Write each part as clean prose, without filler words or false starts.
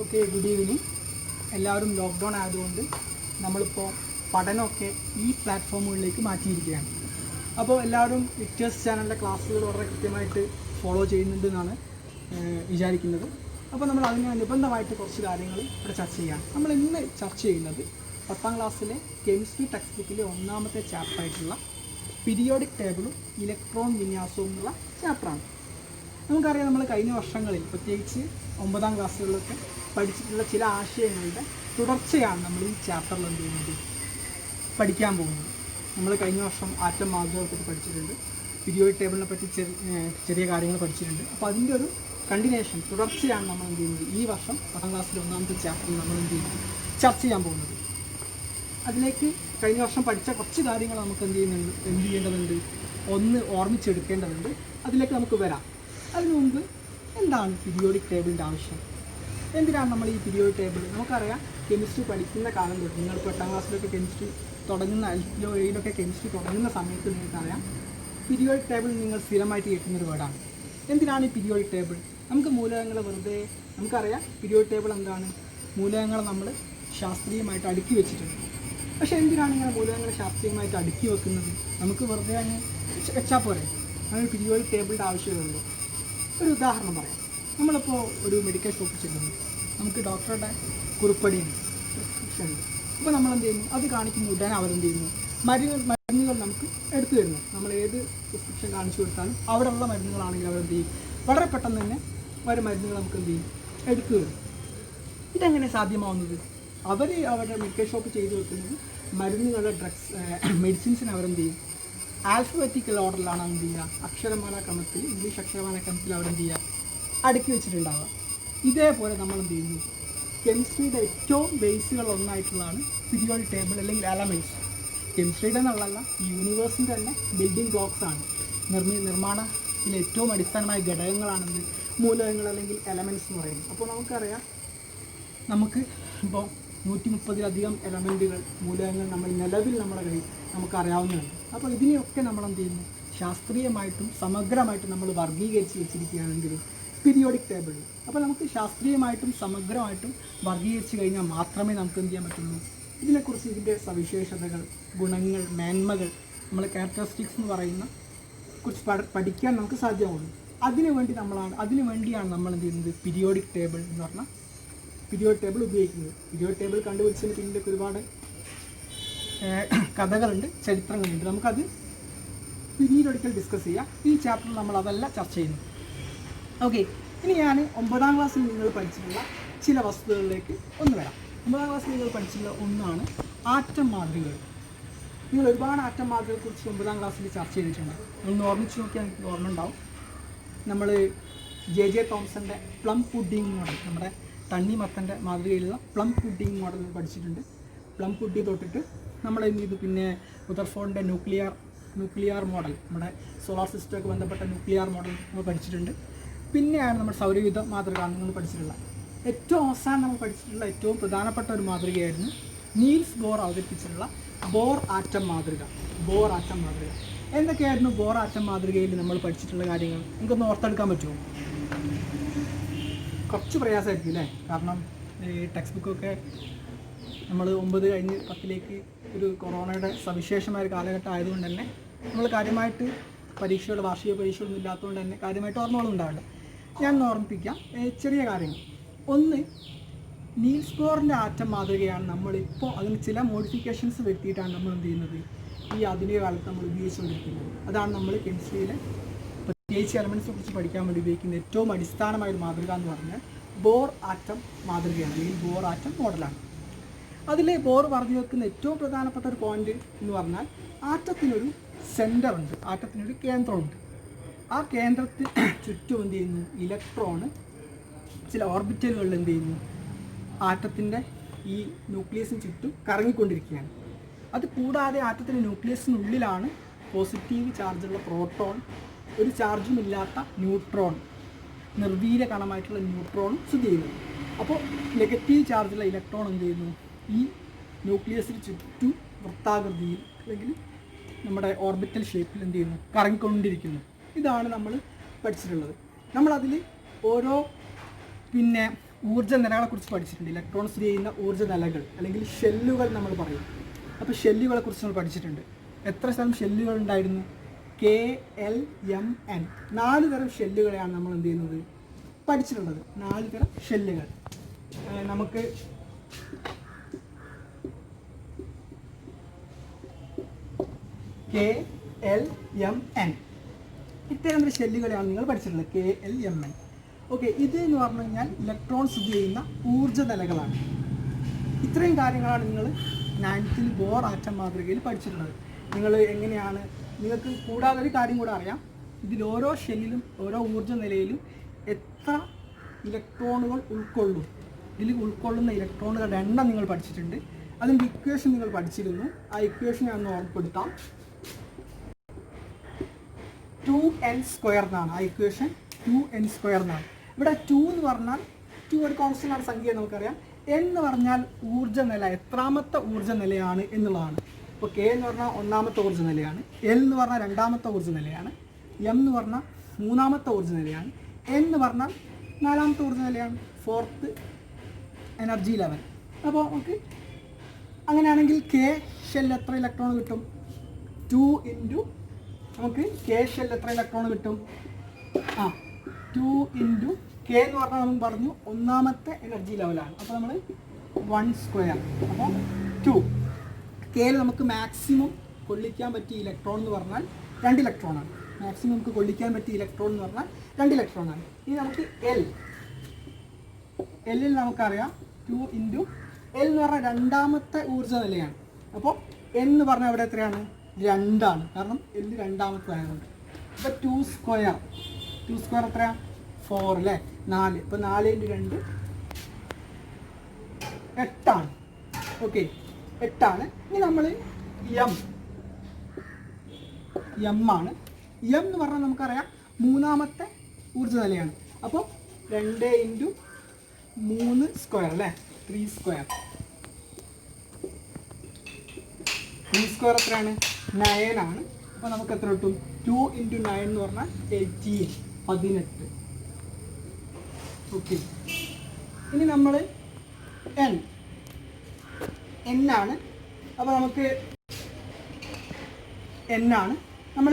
Okay, good evening. എല്ലാവരും lockdown ആയതുകൊണ്ട് നമ്മളിപ്പോൾ പഠനമൊക്കെ ഈ പ്ലാറ്റ്ഫോമുകളിലേക്ക് മാറ്റിയിരിക്കുകയാണ്. അപ്പോൾ എല്ലാവരും വിക്ടേഴ്സ് ചാനലിലെ ക്ലാസ്സുകൾ വളരെ കൃത്യമായിട്ട് ഫോളോ ചെയ്യുന്നുണ്ടെന്നാണ് വിചാരിക്കുന്നത്. അപ്പോൾ നമ്മൾ അതിന് അനുബന്ധമായിട്ട് കുറച്ച് കാര്യങ്ങൾ ഇവിടെ ചർച്ച ചെയ്യാം. നമ്മൾ ഇന്ന് ചർച്ച ചെയ്യുന്നത് 10ാം ക്ലാസ്സിലെ കെമിസ്ട്രി ടെക്സ്റ്റ് ബുക്കിലെ ഒന്നാമത്തെ ചാപ്റ്ററായിട്ടുള്ള പീരിയോഡിക് ടേബിളും ഇലക്ട്രോൺ വിന്യാസവും എന്നുള്ള ചാപ്റ്ററാണ്. നമുക്കറിയാം, നമ്മൾ കഴിഞ്ഞ വർഷങ്ങളിൽ പ്രത്യേകിച്ച് 9ാം ക്ലാസ്സുകളിലൊക്കെ പഠിച്ചിട്ടുള്ള ചില ആശയങ്ങളുടെ തുടർച്ചയാണ് നമ്മൾ ഈ ചാപ്റ്ററിൽ എന്ത് ചെയ്യുന്നത് പഠിക്കാൻ പോകുന്നത്. നമ്മൾ കഴിഞ്ഞ വർഷം ആറ്റം മാതൃകയെ പറ്റി പഠിച്ചിട്ടുണ്ട്, പീരിയോഡിക് ടേബിളിനെ പറ്റി ചെറിയ കാര്യങ്ങൾ പഠിച്ചിട്ടുണ്ട്. അപ്പോൾ അതിൻ്റെ ഒരു കണ്ടിന്യൂഷൻ, തുടർച്ചയാണ് നമ്മൾ എന്ത് ചെയ്യുന്നത് ഈ വർഷം 10ാം ക്ലാസ്സിലെ ഒന്നാമത്തെ ചാപ്റ്ററിൽ നമ്മൾ എന്ത് ചെയ്യുന്നത് ചർച്ച ചെയ്യാൻ പോകുന്നത്. അതിലേക്ക് കഴിഞ്ഞ വർഷം പഠിച്ച കുറച്ച് കാര്യങ്ങൾ നമുക്ക് എന്ത് ചെയ്യേണ്ടതുണ്ട്, ഒന്ന് ഓർമ്മിച്ചെടുക്കേണ്ടതുണ്ട്. അതിലേക്ക് നമുക്ക് വരാം. അതിനു മുമ്പ് എന്താണ് പീരിയോഡിക് ടേബിളിൻ്റെ ആവശ്യം, എന്തിനാണ് നമ്മൾ ഈ പീരിയോഡിക് ടേബിൾ? നമുക്കറിയാം, കെമിസ്ട്രി പഠിക്കുന്ന കാലം തൊട്ട്, നിങ്ങൾ 8ാം ക്ലാസ്സിലൊക്കെ കെമിസ്ട്രി തുടങ്ങുന്ന, 5ലോ 7ലൊക്കെ കെമിസ്ട്രി തുടങ്ങുന്ന സമയത്ത് നിങ്ങൾക്കറിയാം, പീരിയോഡിക് ടേബിൾ നിങ്ങൾ സ്ഥിരമായിട്ട് കേൾക്കുന്നൊരു വേർഡാണ്. എന്തിനാണ് ഈ പീരിയോഡിക് ടേബിൾ? നമുക്ക് മൂലകങ്ങൾ വെറുതെ, നമുക്കറിയാം പീരിയോഡിക് ടേബിൾ എന്താണ്, മൂലകങ്ങൾ നമ്മൾ ശാസ്ത്രീയമായിട്ട് അടുക്കി വെച്ചിട്ടുണ്ട്. പക്ഷേ എന്തിനാണ് ഇങ്ങനെ മൂലകങ്ങൾ ശാസ്ത്രീയമായിട്ട് അടുക്കി വെക്കുന്നത്? നമുക്ക് വെറുതെ അങ്ങ് വെച്ചാൽ പോരെ, അങ്ങനെ പീരിയോഡിക് ടേബിളിൻ്റെ ആവശ്യമുള്ളൂ. ഒരു ഉദാഹരണം പറയാം. നമ്മളിപ്പോൾ ഒരു മെഡിക്കൽ ഷോപ്പിൽ ചെല്ലുന്നു, നമുക്ക് ഡോക്ടറുടെ കുറിപ്പടിയുണ്ട്, പ്രിസ്ക്രിപ്ഷൻ ഉണ്ട്. അപ്പോൾ നമ്മൾ എന്ത് ചെയ്യുന്നു, അത് കാണിക്കുന്ന ഉടനെ അവരെന്ത് ചെയ്യുന്നു, മരുന്നുകൾ നമുക്ക് എടുത്തു തരുന്നു. നമ്മൾ ഏത് പ്രിസ്ക്രിപ്ഷൻ കാണിച്ചു കൊടുത്താലും അവിടെയുള്ള മരുന്നുകളാണെങ്കിൽ അവരെന്ത് ചെയ്യും, വളരെ പെട്ടെന്ന് തന്നെ മരുന്നുകൾ നമുക്ക് എന്ത് ചെയ്യും, എടുത്തു തരും. ഇതെങ്ങനെ സാധ്യമാവുന്നത്? അവരുടെ മെഡിക്കൽ ഷോപ്പ് ചെയ്തു വെക്കുന്നത് മരുന്നുകളുടെ മെഡിസിൻസിന് അവരെന്ത് ചെയ്യും, ആൽഫബറ്റിക്കൽ ഓർഡറിലാണ് എന്ത് ചെയ്യുക, അക്ഷരമാല ക്രമത്തിൽ, ഇംഗ്ലീഷ് അക്ഷരമാല ക്രമത്തിൽ അവരെന്ത് ചെയ്യുക, അടുക്കി വെച്ചിട്ടുണ്ടാവുക. ഇതേപോലെ നമ്മൾ എന്ത് ചെയ്യുന്നു, കെമിസ്ട്രിയുടെ ഏറ്റവും ബേസുകളൊന്നായിട്ടുള്ളതാണ് പീരിയോഡിക് ടേബിൾ അല്ലെങ്കിൽ എലമെൻറ്റ്സ്. കെമിസ്ട്രിയുടെ എന്നുള്ളതല്ല, ഈ യൂണിവേഴ്സിൻ്റെ തന്നെ ബിൽഡിംഗ് ബ്ലോക്സ് ആണ്. നിർമ്മാണത്തിലെ ഏറ്റവും അടിസ്ഥാനമായ ഘടകങ്ങളാണെന്ത്, മൂലകങ്ങൾ അല്ലെങ്കിൽ എലമെൻറ്റ്സ് എന്ന് പറയുന്നത്. അപ്പോൾ നമുക്കറിയാം, നമുക്ക് ഇപ്പോൾ 130-ലധികം എലമെൻറ്റുകൾ, മൂലകങ്ങൾ നിലവിൽ നമ്മുടെ കയ്യിൽ നമുക്കറിയാവുന്നതാണ്. അപ്പോൾ ഇതിനെയൊക്കെ നമ്മൾ എന്ത് ചെയ്യുന്നു, ശാസ്ത്രീയമായിട്ടും സമഗ്രമായിട്ടും നമ്മൾ വർഗീകരിച്ച് വെച്ചിരിക്കുകയാണെങ്കിൽ പീരിയോഡിക് ടേബിളിൽ. അപ്പോൾ നമുക്ക് ശാസ്ത്രീയമായിട്ടും സമഗ്രമായിട്ടും വർഗീകരിച്ച് കഴിഞ്ഞാൽ മാത്രമേ നമുക്ക് എന്ത് ചെയ്യാൻ പറ്റുള്ളൂ, ഇതിനെക്കുറിച്ച് ഇതിൻ്റെ സവിശേഷതകൾ, ഗുണങ്ങൾ, മേന്മകൾ, നമ്മൾ ക്യാരക്ടറിസ്റ്റിക്സ് എന്ന് പറയുന്ന കുറിച്ച് പഠിക്കാൻ നമുക്ക് സാധ്യമാവുള്ളൂ. അതിനു വേണ്ടിയാണ് നമ്മൾ എന്ത് ചെയ്യുന്നത്, പീരിയോഡിക് ടേബിൾ എന്ന് പറഞ്ഞാൽ പീരിയോഡിക് ടേബിൾ ഉപയോഗിക്കുന്നത്. പീരിയോഡിക് ടേബിൾ കണ്ടുപിടിച്ചതിന് പിന്നിലൊക്കെ ഒരുപാട് കഥകളുണ്ട്, ചരിത്രങ്ങളുണ്ട്. നമുക്കത് പിന്നീട് ഒരിക്കൽ ഡിസ്കസ് ചെയ്യാം. ഈ ചാപ്റ്ററിൽ നമ്മൾ അതല്ല ചർച്ച ചെയ്യുന്നു. ഓക്കെ, ഇനി ഞാൻ 9ാം ക്ലാസ്സിൽ നിങ്ങൾ പഠിച്ചിട്ടുള്ള ചില വസ്തുതകളിലേക്ക് ഒന്ന് വരാം. 9ാം ക്ലാസ്സിൽ നിങ്ങൾ പഠിച്ചിട്ടുള്ള ഒന്നാണ് ആറ്റം മാതൃകകൾ. നിങ്ങൾ ഒരുപാട് ആറ്റം മാതൃകയെക്കുറിച്ച് 9ാം ക്ലാസ്സിൽ ചർച്ച ചെയ്തിട്ടുണ്ട്. നിങ്ങളൊന്ന് ഓർമ്മിച്ച് നോക്കിയാൽ എനിക്ക് ഓർമ്മ ഉണ്ടാവും. നമ്മൾ ജെ തോംസൻ്റെ പ്ലം പുഡിംഗ് മോഡൽ, നമ്മുടെ തണ്ണിമത്തൻ്റെ മാതൃകയിലുള്ള പ്ലം പുഡിംഗ് മോഡൽ പഠിച്ചിട്ടുണ്ട്. പ്ലം പുഡിംഗ് തൊട്ടിട്ട് നമ്മൾ എന്ത് ചെയ്തു, പിന്നെ റുദർഫോർഡിൻ്റെ ന്യൂക്ലിയർ മോഡൽ, നമ്മുടെ സോളാർ സിസ്റ്റമൊക്കെ ബന്ധപ്പെട്ട ന്യൂക്ലിയർ മോഡൽ നമ്മൾ പഠിച്ചിട്ടുണ്ട്. പിന്നെയാണ് നമ്മൾ സൗരയുധ മാതൃക നമ്മൾ പഠിച്ചിട്ടുള്ള. ഏറ്റവും അവസാനം നമ്മൾ പഠിച്ചിട്ടുള്ള ഏറ്റവും പ്രധാനപ്പെട്ട ഒരു മാതൃകയായിരുന്നു നീൽസ് ബോർ അവതരിപ്പിച്ചിട്ടുള്ള ബോർ ആറ്റം മാതൃക. എന്തൊക്കെയായിരുന്നു ബോർ ആറ്റം മാതൃകയിൽ നമ്മൾ പഠിച്ചിട്ടുള്ള കാര്യങ്ങൾ? നമുക്കൊന്ന് ഓർത്തെടുക്കാൻ പറ്റുമോ? കുറച്ച് പ്രയാസമായിരിക്കും അല്ലേ? കാരണം ഈ ടെക്സ്റ്റ് ബുക്കൊക്കെ നമ്മൾ 9 കഴിഞ്ഞ് 10ലേക്ക് ഒരു കൊറോണയുടെ സവിശേഷമായ ഒരു കാലഘട്ടം ആയതുകൊണ്ട് തന്നെ നമ്മൾ കാര്യമായിട്ട് വാർഷിക പരീക്ഷകളൊന്നും ഇല്ലാത്തതുകൊണ്ട് തന്നെ കാര്യമായിട്ട് ഓർമ്മകളും ഉണ്ടാവില്ല. ഞാൻ ഓർമ്മിപ്പിക്കാം ചെറിയ കാര്യങ്ങൾ. ഒന്ന്, നീൽസ് ബോറിൻ്റെ ആറ്റം മാതൃകയാണ് നമ്മളിപ്പോൾ അതിന് ചില മോഡിഫിക്കേഷൻസ് വരുത്തിയിട്ടാണ് നമ്മൾ എന്ത് ചെയ്യുന്നത്, ഈ ആധുനിക കാലത്ത് നമ്മൾ ഉപയോഗിച്ചുകൊണ്ടിരിക്കുന്നത്. അതാണ് നമ്മൾ കെമിസ്ട്രിയിലെ പ്രത്യേകിച്ച് എലമെൻറ്റ്സിനെ കുറിച്ച് പഠിക്കാൻ വേണ്ടി ഉപയോഗിക്കുന്ന ഏറ്റവും അടിസ്ഥാനമായ ഒരു മാതൃക എന്ന് പറഞ്ഞാൽ ബോർ ആറ്റം മാതൃകയാണ്, അല്ലെങ്കിൽ ബോർ ആറ്റം മോഡലാണ്. അതിൽ ബോർ പറഞ്ഞു വെക്കുന്ന ഏറ്റവും പ്രധാനപ്പെട്ട ഒരു പോയിന്റ് എന്ന് പറഞ്ഞാൽ, ആറ്റത്തിനൊരു സെൻറ്റർ ഉണ്ട്, ആറ്റത്തിനൊരു കേന്ദ്രമുണ്ട്. ആ കേന്ദ്രത്തിൽ ചുറ്റും എന്ത് ചെയ്യുന്നു, ഇലക്ട്രോണ് ചില ഓർബിറ്റലുകളിൽ എന്ത് ചെയ്യുന്നു, ആറ്റത്തിൻ്റെ ഈ ന്യൂക്ലിയസിന് ചുറ്റും കറങ്ങിക്കൊണ്ടിരിക്കുകയാണ്. അത് കൂടാതെ ആറ്റത്തിൻ്റെ ന്യൂക്ലിയസിനുള്ളിലാണ് പോസിറ്റീവ് ചാർജുള്ള പ്രോട്ടോൺ, ഒരു ചാർജും ഇല്ലാത്ത ന്യൂട്രോൺ, നിർവീര കണമായിട്ടുള്ള ന്യൂട്രോണും സ്ഥിതി ചെയ്യുന്നു. അപ്പോൾ നെഗറ്റീവ് ചാർജുള്ള ഇലക്ട്രോൺ എന്ത് ചെയ്യുന്നു, ഈ ന്യൂക്ലിയസിന് ചുറ്റും വൃത്താകൃതിയിൽ അല്ലെങ്കിൽ നമ്മുടെ ഓർബിറ്റൽ ഷേപ്പിൽ എന്ത് ചെയ്യുന്നു, കറങ്ങിക്കൊണ്ടിരിക്കുന്നു. ഇതാണ് നമ്മൾ പഠിച്ചിട്ടുള്ളത്. നമ്മളതിൽ ഓരോ ഊർജ്ജ നിലകളെക്കുറിച്ച് പഠിച്ചിട്ടുണ്ട്. ഇലക്ട്രോൺ സ്ഥിതി ചെയ്യുന്ന ഊർജ്ജ നിലകൾ അല്ലെങ്കിൽ ഷെല്ലുകൾ നമ്മൾ പറയും. അപ്പോൾ ഷെല്ലുകളെ കുറിച്ച് നമ്മൾ പഠിച്ചിട്ടുണ്ട്. എത്ര സ്ഥലം ഷെല്ലുകൾ ഉണ്ടായിരുന്നു? KLMN 4 തരം ഷെല്ലുകളെയാണ് നമ്മൾ എന്ത് ചെയ്യുന്നത് പഠിച്ചിട്ടുള്ളത്. 4 തരം ഷെല്ലുകൾ. നമുക്ക് KLMN ഇത്തരം ഷെല്ലുകളെയാണ് നിങ്ങൾ പഠിച്ചിട്ടുള്ളത്. KLMN. ഓക്കെ, ഇത് എന്ന് പറഞ്ഞു കഴിഞ്ഞാൽ ഇലക്ട്രോൺ സ്ഥിതി ചെയ്യുന്ന ഊർജ്ജ നിലകളാണ്. ഇത്രയും കാര്യങ്ങളാണ് നിങ്ങൾ 9th ബോർ ആറ്റം മാതൃകയിൽ പഠിച്ചിട്ടുള്ളത്. നിങ്ങൾ എങ്ങനെയാണ്, നിങ്ങൾക്ക് കൂടാതെ ഒരു കാര്യം കൂടെ അറിയാം, ഇതിൽ ഓരോ ഷെല്ലിലും ഓരോ ഊർജ്ജ നിലയിലും എത്ര ഇലക്ട്രോണുകൾ ഉൾക്കൊള്ളും, ഇതിൽ ഉൾക്കൊള്ളുന്ന ഇലക്ട്രോണുകളുടെ എണ്ണം നിങ്ങൾ പഠിച്ചിട്ടുണ്ട്. അതിൻ്റെ ഇക്വേഷൻ നിങ്ങൾ പഠിച്ചിരുന്നു. ആ ഇക്വേഷൻ ഞാൻ ഒന്ന് ഓർമ്മപ്പെടുത്താം. 2n² എന്നാണ് ആ ഇക്വേഷൻ. 2n² എന്നാണ്. ഇവിടെ 2 എന്ന് പറഞ്ഞാൽ 2 ഒരു കോൺസ്റ്റന്റ് ആണ്, സംഖ്യ നമുക്കറിയാം. n എന്ന് പറഞ്ഞാൽ ഊർജ്ജ നില, എത്രാമത്തെ ഊർജ്ജ നിലയാണ് എന്നുള്ളതാണ്. ഇപ്പോൾ K എന്ന് പറഞ്ഞാൽ 1ാമത്തെ ഊർജ്ജ നിലയാണ്, L എന്ന് പറഞ്ഞാൽ 2ാമത്തെ ഊർജ്ജ നിലയാണ്, M എന്ന് പറഞ്ഞാൽ 3ാമത്തെ ഊർജ്ജ നിലയാണ്, N എന്ന് പറഞ്ഞാൽ 4ാമത്തെ ഊർജ്ജ നിലയാണ്, 4th എനർജി ലെവൽ. അപ്പോൾ നമുക്ക് അങ്ങനെയാണെങ്കിൽ K ഷെല്ലിൽ എത്ര ഇലക്ട്രോൺ കിട്ടും? 2 ഇൻറ്റു നമുക്ക് K ഷെല്ലിൽ എത്ര ഇലക്ട്രോൺ കിട്ടും? 2 ഇൻറ്റു K എന്ന് പറഞ്ഞാൽ നമ്മൾ പറഞ്ഞു 1ാമത്തെ എനർജി ലെവലാണ്. അപ്പോൾ നമ്മൾ 1². അപ്പോൾ 2. Kയിൽ നമുക്ക് മാക്സിമം കൊള്ളിക്കാൻ പറ്റിയ ഇലക്ട്രോൺ എന്ന് പറഞ്ഞാൽ 2 ഇലക്ട്രോണാണ്. മാക്സിമം നമുക്ക് കൊള്ളിക്കാൻ പറ്റിയ ഇലക്ട്രോൺ എന്ന് പറഞ്ഞാൽ 2 ഇലക്ട്രോണാണ്. ഇനി നമുക്ക് Lൽ നമുക്കറിയാം 2 ഇൻറ്റു L എന്ന് പറഞ്ഞാൽ 2ാമത്തെ ഊർജ്ജ നിലയാണ്. അപ്പോൾ N എന്ന് പറഞ്ഞാൽ അവിടെ എത്രയാണ്? 2 ആണ്. കാരണം L 2ാമത്തേതായതുകൊണ്ട്. അപ്പോൾ 2² എത്രയാണ്? 4 അല്ലേ? 4. ഇപ്പോൾ 4 × 2 8 ആണ്. ഓക്കെ, 8 ആണ്. ഇനി നമ്മൾ M ആണ്. M എന്ന് പറഞ്ഞാൽ നമുക്കറിയാം 3ാമത്തെ ഊർജ്ജ നിലയാണ്. അപ്പോൾ 2 × 3² അല്ലേ? 3². 3² എത്രയാണ്? 9 ആണ്. അപ്പോൾ നമുക്ക് എത്ര കിട്ടും? 2 × 9 എന്ന് പറഞ്ഞാൽ 18. ഓക്കെ, ഇനി നമ്മൾ N ആണ്. അപ്പോൾ നമുക്ക് N ആണ്. നമ്മൾ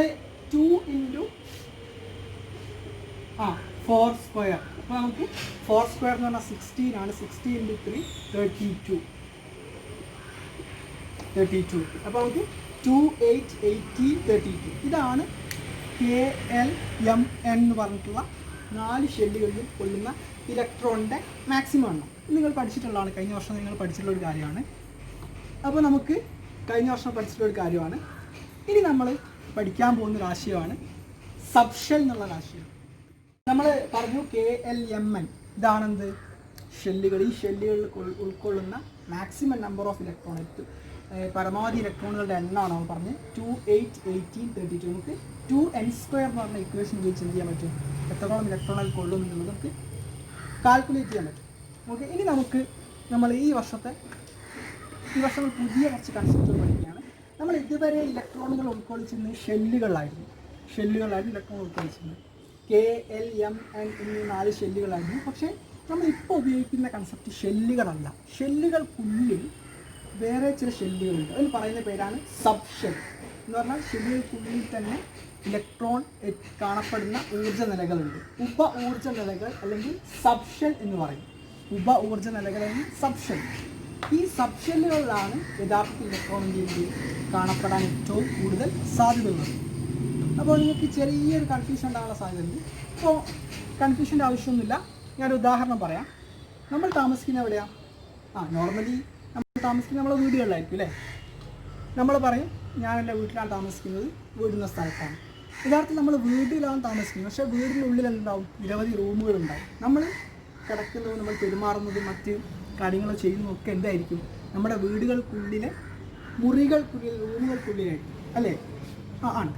2 ഇൻറ്റു 4². അപ്പോൾ നമുക്ക് 4² എന്ന് പറഞ്ഞാൽ 16 ആണ്. 60 × 3 32. അപ്പോൾ നമുക്ക് 2, 8, 18, 32. ഇതാണ് KLMN എന്ന് പറഞ്ഞിട്ടുള്ള 4 ഷെല്ലുകളിലും കൊള്ളുന്ന ഇലക്ട്രോണിൻ്റെ മാക്സിമം എണ്ണം. നിങ്ങൾ പഠിച്ചിട്ടുള്ളതാണ്, കഴിഞ്ഞ വർഷം നിങ്ങൾ പഠിച്ചിട്ടുള്ള ഒരു കാര്യമാണ്. അപ്പോൾ നമുക്ക് കഴിഞ്ഞ വർഷം പഠിച്ചിട്ടുള്ള ഒരു കാര്യമാണ്. ഇനി നമ്മൾ പഠിക്കാൻ പോകുന്ന ആശയമാണ് സബ്ഷെൽ എന്നുള്ള ആശയം. നമ്മൾ പറഞ്ഞു KLMN ഇതാണെന്ത്? ഷെല്ലുകൾ. ഈ ഷെല്ലുകളിൽ ഉൾക്കൊള്ളുന്ന മാക്സിമം നമ്പർ ഓഫ് ഇലക്ട്രോൺ, പരമാവധി ഇലക്ട്രോണുകളുടെ എണ്ണമാണ് നമ്മൾ പറഞ്ഞ് 2, 8, 18, 32. നമുക്ക് 2n² എന്ന് പറഞ്ഞ ഇക്വേഷൻ ഉപയോഗിച്ച് എന്ത് ചെയ്യാൻ പറ്റും? എത്രത്തോളം ഇലക്ട്രോണുകൾ കൊള്ളും എന്നുള്ളത് നമുക്ക് കാൽക്കുലേറ്റ് ചെയ്യാൻ പറ്റും. ഓക്കെ, ഇനി നമ്മൾ ഈ വർഷം പുതിയ കുറച്ച് കൺസെപ്റ്റുകൾ പഠിക്കുകയാണ്. നമ്മൾ ഇതുവരെ ഇലക്ട്രോണുകൾ ഉൾക്കൊള്ളിച്ചിരുന്നത് ഷെല്ലുകളായിരുന്നു ഇലക്ട്രോൺ ഉൾക്കൊള്ളിച്ചിരുന്നത്. KLMN എന്നീ 4 ഷെല്ലുകളായിരുന്നു. പക്ഷേ നമ്മളിപ്പോൾ ഉപയോഗിക്കുന്ന കൺസെപ്റ്റ് ഷെല്ലുകളല്ല. ഷെല്ലുകൾക്കുള്ളിൽ വേറെ ചില ഷെല്ലുകളുണ്ട്. അതിൽ പറയുന്ന പേരാണ് സബ്ഷെൽ എന്ന് പറഞ്ഞാൽ ഷെല്ലുകൾക്കുള്ളിൽ തന്നെ ഇലക്ട്രോൺ കാണപ്പെടുന്ന ഊർജ്ജ നിലകളുണ്ട്. ഉപ ഊർജ്ജ നിലകൾ അല്ലെങ്കിൽ സബ്ഷെൽ എന്ന് പറയും. ഉപ ഊർജ്ജ നിലകൾ അല്ലെങ്കിൽ സബ്ഷെൽ. ഈ സബ്ഷെല്ലുകളിലാണ് യഥാർത്ഥത്തിൽ ഇലക്ട്രോണിൻ്റെ കാണപ്പെടാൻ ഏറ്റവും കൂടുതൽ സാധ്യതയുള്ളത്. അപ്പോൾ നിങ്ങൾക്ക് ചെറിയൊരു കൺഫ്യൂഷൻ ഉണ്ടാകാനുള്ള സാധ്യതയുണ്ട്. അപ്പോൾ കൺഫ്യൂഷൻ്റെ ആവശ്യമൊന്നുമില്ല. ഞാനൊരു ഉദാഹരണം പറയാം. നമ്മൾ താമസിക്കുന്ന എവിടെയാണ്? നോർമലി നമ്മൾ താമസിക്കുന്നത് നമ്മളെ വീടുകളിലായിരിക്കും അല്ലേ? നമ്മൾ പറയും ഞാൻ എൻ്റെ വീട്ടിലാണ് താമസിക്കുന്നത്, വീടുന്ന സ്ഥലത്താണ്. യഥാർത്ഥത്തിൽ നമ്മൾ വീട്ടിലാണ് താമസിക്കുന്നത്. പക്ഷേ വീടിനുള്ളിൽ എന്തുണ്ടാവും? നിരവധി റൂമുകളുണ്ടാവും. നമ്മൾ കിടക്കുന്നതും നമ്മൾ പെരുമാറുന്നതും മറ്റ് കാര്യങ്ങൾ ചെയ്യുന്നതൊക്കെ എന്തായിരിക്കും? നമ്മുടെ വീടുകൾക്കുള്ളിലെ മുറികൾക്കുള്ളിൽ, റൂമുകൾക്കുള്ളിലായിരിക്കും അല്ലേ? ആണ്.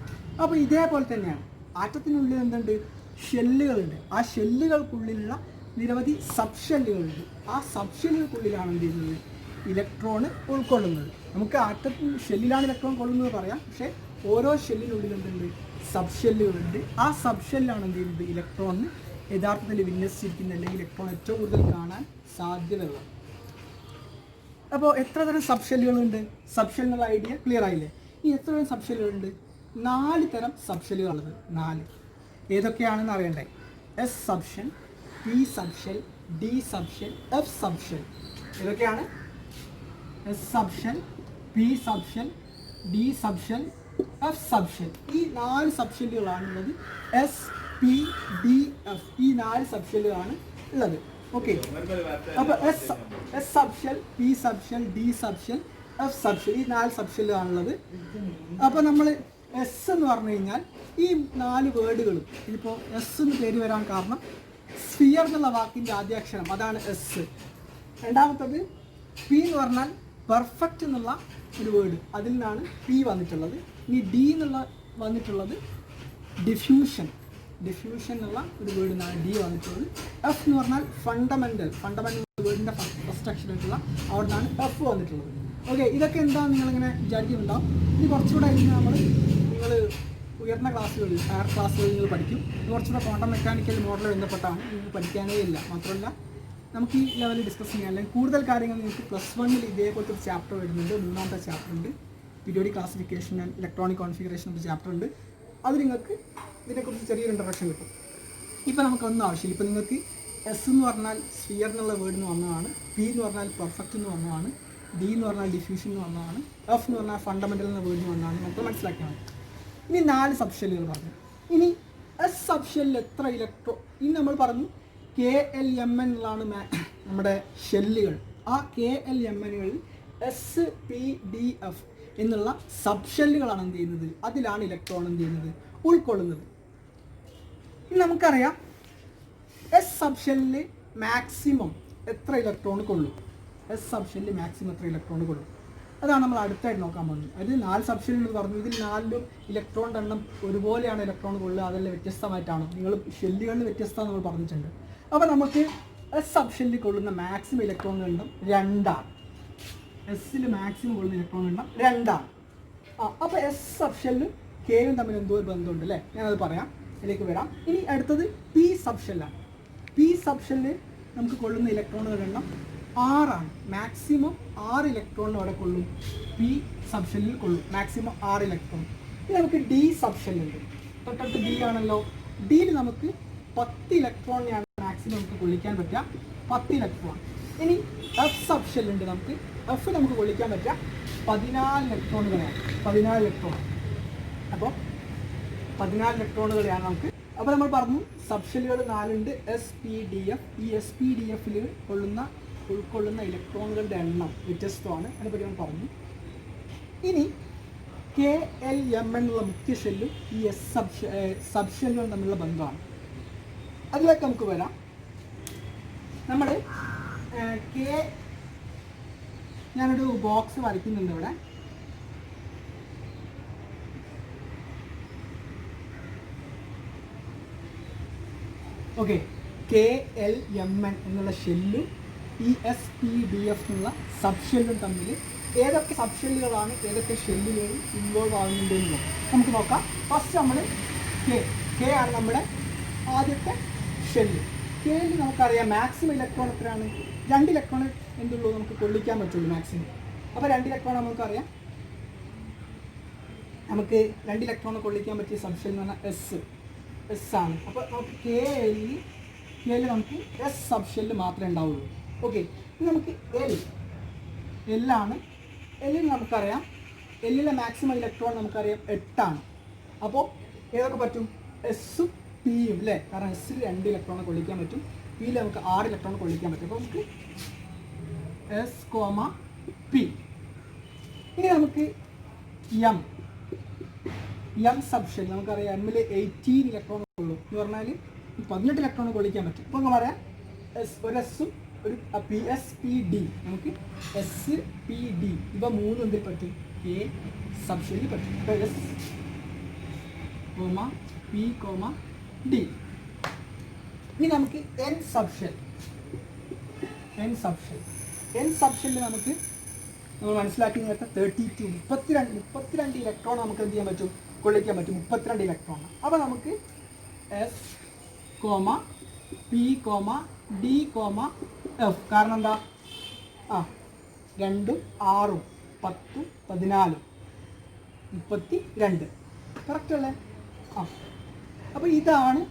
അപ്പോൾ ഇതേപോലെ തന്നെയാണ് ആറ്റത്തിനുള്ളിൽ എന്തുണ്ട്? ഷെല്ലുകളുണ്ട്. ആ ഷെല്ലുകൾക്കുള്ളിലുള്ള നിരവധി സബ് ഷെല്ലുകളുണ്ട്. ആ സബ് ഷെല്ലുകൾക്കുള്ളിലാണ് എന്ത് ചെയ്യുന്നത്? ഇലക്ട്രോൺ ഉൾക്കൊള്ളുന്നത്. നമുക്ക് ആറ്റത്തിൽ ഷെല്ലിലാണ് ഇലക്ട്രോൺ കൊള്ളുന്നത് പറയാം. പക്ഷേ ഓരോ ഷെല്ലിനുള്ളിൽ എന്തുണ്ട്? സബ് ഷെല്ലുകളുണ്ട്. ആ സബ് ഷെല്ലാണ് എന്ത് ചെയ്യുന്നത്? ഇലക്ട്രോണിന് യഥാർത്ഥത്തിൽ വിന്യസിച്ചിരിക്കുന്ന അല്ലെങ്കിൽ ഇലക്ട്രോൺ ഏറ്റവും കൂടുതൽ കാണാൻ സാധ്യതയുള്ളത്. അപ്പോൾ എത്ര തരം സബ് ഷെല്ലുകളുണ്ട്? സബ് ഷെൽ എന്നുള്ള ഐഡിയ ക്ലിയർ ആയില്ലേ? ഈ എത്ര തരം സബ് ഷെല്ലുകളുണ്ട്? 4 തരം സബ് ഷെല്ലുകളുള്ളത്. 4 ഏതൊക്കെയാണെന്ന് അറിയണ്ടേ? S sub shell, P sub shell, D sub shell, F sub shell. ഏതൊക്കെയാണ്? S sub shell, P sub shell, D sub shell, F sub shell. ഈ 4 സബ് ഷെല്ലുകളാണുള്ളത്. എസ്, പി, ഡി, എഫ് ഈ 4 sub ഷെല്ലുകളാണ് ഉള്ളത്. Okay, അപ്പോൾ S sub shell, P sub shell, D sub shell, F sub shell ഈ 4 sub ഷെല്ലുകളാണുള്ളത്. അപ്പോൾ നമ്മൾ S എന്ന് പറഞ്ഞു കഴിഞ്ഞാൽ ഈ 4 വേർഡുകളും ഇതിപ്പോൾ എസ് എന്ന് പേര് വരാൻ കാരണം സ്ഫിയർ എന്നുള്ള വാക്കിൻ്റെ ആദ്യാക്ഷരം അതാണ് എസ്. രണ്ടാമത്തത് പി എന്ന് പറഞ്ഞാൽ പെർഫെക്റ്റ് എന്നുള്ള ഒരു വേർഡ്, അതിൽ നിന്നാണ് പി വന്നിട്ടുള്ളത്. ഇനി ഡി എന്നുള്ള വന്നിട്ടുള്ളത് ഡിഫ്യൂഷൻ എന്നുള്ള ഒരു വേർഡിൽ നിന്നാണ് ഡി വന്നിട്ടുള്ളത്. എഫ് എന്ന് പറഞ്ഞാൽ ഫണ്ടമെൻ്റൽ വേർഡിൻ്റെ ഫസ്റ്റ് അക്ഷരമായിട്ടുള്ള അവിടെ നിന്നാണ് എഫ് വന്നിട്ടുള്ളത്. ഓക്കെ, ഇതൊക്കെ എന്താണെന്ന് നിങ്ങളിങ്ങനെ വിചാരിക്കുന്നുണ്ടാവും. ഇത് കുറച്ചുകൂടെ ആയിരിക്കും നിങ്ങൾ ഉയർന്ന ക്ലാസ്സുകളിൽ ഹയർ ക്ലാസ്സുകളിൽ നിങ്ങൾ പഠിക്കും. ഇത് കുറച്ചുകൂടെ ക്വാണ്ടം മെക്കാനിക്കൽ മോഡൽ ബന്ധപ്പെട്ടാണ് നിങ്ങൾക്ക് പഠിക്കാനേ ഇല്ല. മാത്രമല്ല നമുക്ക് ഈ ലെവലിൽ ഡിസ്കസ് ചെയ്യാൻ അല്ലെങ്കിൽ കൂടുതൽ കാര്യങ്ങൾ നിങ്ങൾക്ക് +1 ഇതേപോലത്തെ ഒരു ചാപ്റ്റർ വരുന്നുണ്ട്. 3ാമത്തെ ചാപ്റ്റർ ഉണ്ട്, periodic classification and electronic configuration ഒരു ചാപ്റ്റർ ഉണ്ട്. അത് നിങ്ങൾക്ക് ഇതിനെക്കുറിച്ച് ചെറിയൊരു ഇൻട്രൊഡക്ഷൻ കിട്ടും. ഇപ്പോൾ നമുക്കൊന്നും ആവശ്യമില്ല. ഇപ്പോൾ നിങ്ങൾക്ക് എസ് എന്ന് പറഞ്ഞാൽ സ്ഫിയർ എന്നുള്ള വേർഡിൽ നിന്ന് വന്നതാണ്, പി എന്ന് പറഞ്ഞാൽ പെർഫെക്റ്റ് എന്ന് വന്നതാണ്, ഡി എന്ന് പറഞ്ഞാൽ ഡിഫ്യൂഷൻ എന്ന് വന്നതാണ്, എഫ് എന്ന് പറഞ്ഞാൽ ഫണ്ടമെൻ്റൽ എന്ന വേർഡിൽ നിന്ന് വന്നതാണ്. നമുക്ക് മനസ്സിലാക്കിയാണ്. ഇനി 4 സബ് ഷെല്ലുകൾ പറഞ്ഞു. ഇനി എസ് സബ് ഷെല്ലിൽ എത്ര ഇനി നമ്മൾ പറഞ്ഞു KLMN എന്നുള്ളതാണ് നമ്മുടെ ഷെല്ലുകൾ. ആ KLMNകളിൽ എസ്, പി, ഡി, എഫ് എന്നുള്ള സബ് ഷെല്ലുകളാണ് എന്ത് ചെയ്യുന്നത്? അതിലാണ് ഇലക്ട്രോൺ എന്ത് ചെയ്യുന്നത്? ഉൾക്കൊള്ളുന്നത്. ഇനി നമുക്കറിയാം എസ് സബ് ഷെല്ലിൽ മാക്സിമം എത്ര ഇലക്ട്രോൺ കൊള്ളും? എസ് സബ് ഷെല്ലിൽ മാക്സിമം എത്ര ഇലക്ട്രോൺ കൊള്ളും? അതാണ് നമ്മൾ അടുത്തായിട്ട് നോക്കാൻ പോകുന്നത്. അത് 4 സബ് ഷെല്ലുകൾ പറഞ്ഞു. ഇതിൽ 4ലും ഇലക്ട്രോണിൻ്റെ എണ്ണം ഒരുപോലെയാണ് ഇലക്ട്രോൺ കൊള്ളുക, അതെല്ലാം വ്യത്യസ്തമായിട്ടാണ്. നിങ്ങൾ ഷെല്ലുകളിൽ വ്യത്യസ്തം നമ്മൾ പറഞ്ഞിട്ടുണ്ട്. അപ്പോൾ നമുക്ക് എസ് സബ് ഷെല്ലിൽ കൊള്ളുന്ന മാക്സിമം ഇലക്ട്രോൺ എണ്ണം 2ആണ്. എസ്സിൽ മാക്സിമം കൊള്ളുന്ന ഇലക്ട്രോൺ എണ്ണം 2ആണ്. അപ്പോൾ എസ് സബ് ഷെല്ലും കെയും തമ്മിൽ എന്തോ ഒരു ബന്ധമുണ്ട് അല്ലേ? ഞാനത് പറയാം, ഇതിലേക്ക് വരാം. ഇനി അടുത്തത് പി സബ് ഷെല്ലാണ്. പി സബ് ഷെല്ലിൽ നമുക്ക് കൊള്ളുന്ന ഇലക്ട്രോണുകളുടെ എണ്ണം 6ആണ്. മാക്സിമം 6 ഇലക്ട്രോൺ അവിടെ കൊള്ളും. പി സബ് ഷെല്ലിൽ കൊള്ളും മാക്സിമം 6 ഇലക്ട്രോൺ. ഇനി നമുക്ക് ഡി സബ് ഷെല്ലുണ്ട്. തൊട്ടടുത്ത് ഡി ആണല്ലോ. ഡിയിൽ നമുക്ക് 10 ഇലക്ട്രോണിനെയാണ് മാക്സിമം നമുക്ക് കൊള്ളിക്കാൻ പറ്റുക, 10 ഇലക്ട്രോൺ. ഇനി എഫ് സബ് ഷെല്ലുണ്ട്. നമുക്ക് എഫ് നമുക്ക് കൊള്ളിക്കാൻ പറ്റുക 14 ഇലക്ട്രോണുകളെയാണ്. 14 ഇലക്ട്രോൺ. അപ്പോൾ 14 ഇലക്ട്രോണുകളെയാണ് നമുക്ക്. അപ്പോൾ നമ്മൾ പറഞ്ഞു സബ് ഷെല്ലുകൾ 4 ഉണ്ട്, എസ്, പി, ഡി, എഫ്. ഈ എസ്, പി, ഡി, എഫിൽ ഉൾക്കൊള്ളുന്ന ഇലക്ട്രോണുകളുടെ എണ്ണം വ്യത്യസ്തമാണ്. അതിനെപ്പറ്റി നമ്മൾ പറഞ്ഞു. ഇനി KLMN എന്നുള്ള മുഖ്യ ഷെല്ലും ഈ എസ് സബ് ഷെല്ലുകളും തമ്മിലുള്ള ബന്ധമാണ്. അതിലേക്ക് നമുക്ക് വരാം. നമ്മൾ ഞാനൊരു ബോക്സ് വരയ്ക്കുന്നുണ്ട് ഇവിടെ. ഓക്കെ, KLMN എന്നുള്ള ഷെല്ലും ഈ എസ്, പി, ഡി, എഫ് എന്നുള്ള സബ് ഷെല്ലും തമ്മിൽ ഏതൊക്കെ സബ് ഷെല്ലുകളാണ് ഏതൊക്കെ ഷെല്ലുകൾ ഇൻവോൾവ് ആകുന്നുണ്ടെന്ന് നമുക്ക് നോക്കാം. ഫസ്റ്റ് നമ്മൾ കെ ആണ് നമ്മുടെ ആദ്യത്തെ ഷെല്ല്. കെയിൽ നമുക്കറിയാം മാക്സിമം ഇലക്ട്രോൺ എത്രയാണ്? 2 ഇലക്ട്രോൺ എന്തുള്ളൂ നമുക്ക് കൊള്ളിക്കാൻ പറ്റുള്ളൂ മാക്സിമം. അപ്പോൾ 2 ഇലക്ട്രോൺ നമുക്കറിയാം. നമുക്ക് 2 ഇലക്ട്രോൺ കൊള്ളിക്കാൻ പറ്റിയ സബ് ഷെൽ എന്ന് പറഞ്ഞാൽ എസ് ആണ്. അപ്പോൾ നമുക്ക് കെയിൽ നമുക്ക് എസ് സബ് ഷെല്ല് മാത്രമേ ഉണ്ടാവുള്ളൂ. ഓക്കെ, ഇനി നമുക്ക് എല്ലാണ്. എല്ലിൽ നമുക്കറിയാം എല്ലിലെ മാക്സിമം ഇലക്ട്രോൺ നമുക്കറിയാം 8 ആണ്. അപ്പോൾ ഏതൊക്കെ പറ്റും? എസ്സും പിയും അല്ലേ? കാരണം എസ്സിൽ 2 ഇലക്ട്രോൺ കൊള്ളിക്കാൻ പറ്റും, പിയിൽ നമുക്ക് 6 ഇലക്ട്രോൺ കൊള്ളിക്കാൻ പറ്റും. അപ്പോൾ നമുക്ക് എസ്, പി. ഇനി നമുക്ക് എം സബ് ഷെൽ നമുക്കറിയാം. എമ്മിൽ 18 ഇലക്ട്രോൺ ഉള്ളൂ എന്ന് പറഞ്ഞാൽ 18 ഇലക്ട്രോൺ കൊള്ളിക്കാൻ പറ്റും. ഇപ്പോൾ നമുക്ക് പറയാം ഒരു എസ്സും ഒരു പി, എസ്, പി, ഡി. നമുക്ക് എസ്, പി, ഡി ഇവ 3 എന്തിൽ പറ്റും? കെ സബ് ഷെല്ലിൽ പറ്റും. അപ്പോൾ എസ്, പി, ഡി. ഇനി നമുക്ക് N sub shell. N sub ഷെല്ലിൽ നമുക്ക് നമ്മൾ മനസ്സിലാക്കി നേരത്തെ 32 ഇലക്ട്രോൺ നമുക്ക് എന്ത് ചെയ്യാൻ പറ്റും? കൊള്ളിക്കാൻ പറ്റും. 32 ഇലക്ട്രോൺ. അപ്പോൾ നമുക്ക് S, P comma D comma F. കാരണം എന്താ? 2 6 10 14 32. കറക്റ്റ് അല്ലേ? അപ്പോൾ ഇതാണ്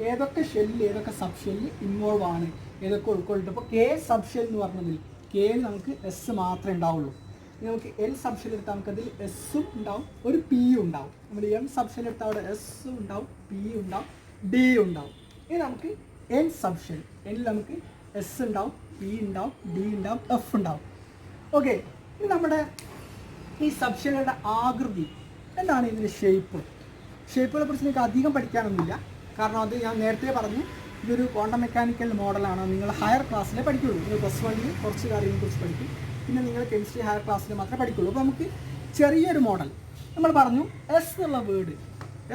ഏതൊക്കെ ഷെല്ലിൽ ഏതൊക്കെ സബ് ഷെല്ലിൽ ഇൻവോൾവ് ആണ്, ഏതൊക്കെ ഉൾക്കൊള്ളിട്ട്. അപ്പോൾ കെ സബ് ഷെൽ എന്ന് പറഞ്ഞതിൽ കെയിൽ നമുക്ക് എസ് മാത്രമേ ഉണ്ടാവുള്ളൂ. നമുക്ക് എൽ സബ് ഷെൽ എടുത്താൽ നമുക്കതിൽ എസ്സും ഉണ്ടാവും, ഒരു പിയും ഉണ്ടാവും. നമ്മൾ എം സബ് ഷെൽ എടുത്താൽ അവിടെ എസ്സും ഉണ്ടാവും, പി ഉണ്ടാവും, ഡി ഉണ്ടാവും. ഇനി നമുക്ക് എൻ സബ് ഷെൽ, എന്നിൽ നമുക്ക് എസ് ഉണ്ടാവും, പി ഉണ്ടാവും, ഡി ഉണ്ടാവും, എഫ് ഉണ്ടാവും. ഓക്കെ, ഇനി നമ്മുടെ ഈ സബ് ഷെല്ലുകളുടെ ആകൃതി എന്താണ്? ഇതിൻ്റെ ഷേപ്പുകളെ കുറിച്ച് നിങ്ങൾക്ക് അധികം പഠിക്കാനൊന്നുമില്ല. കാരണം അത് ഞാൻ നേരത്തെ പറഞ്ഞു, ഇതൊരു ക്വാണ്ടം മെക്കാനിക്കൽ മോഡലാണ്. നിങ്ങൾ ഹയർ ക്ലാസ്സിലേ പഠിക്കുള്ളൂ. നിങ്ങൾ പ്ലസ് 1 കുറച്ച് കാര്യങ്ങളെക്കുറിച്ച് പഠിക്കും, പിന്നെ നിങ്ങൾ കെമിസ്ട്രി ഹയർ ക്ലാസ്സിൽ മാത്രമേ പഠിക്കുള്ളൂ. അപ്പോൾ നമുക്ക് ചെറിയൊരു മോഡൽ നമ്മൾ പറഞ്ഞു. എസ് എന്നുള്ള വേർഡ്,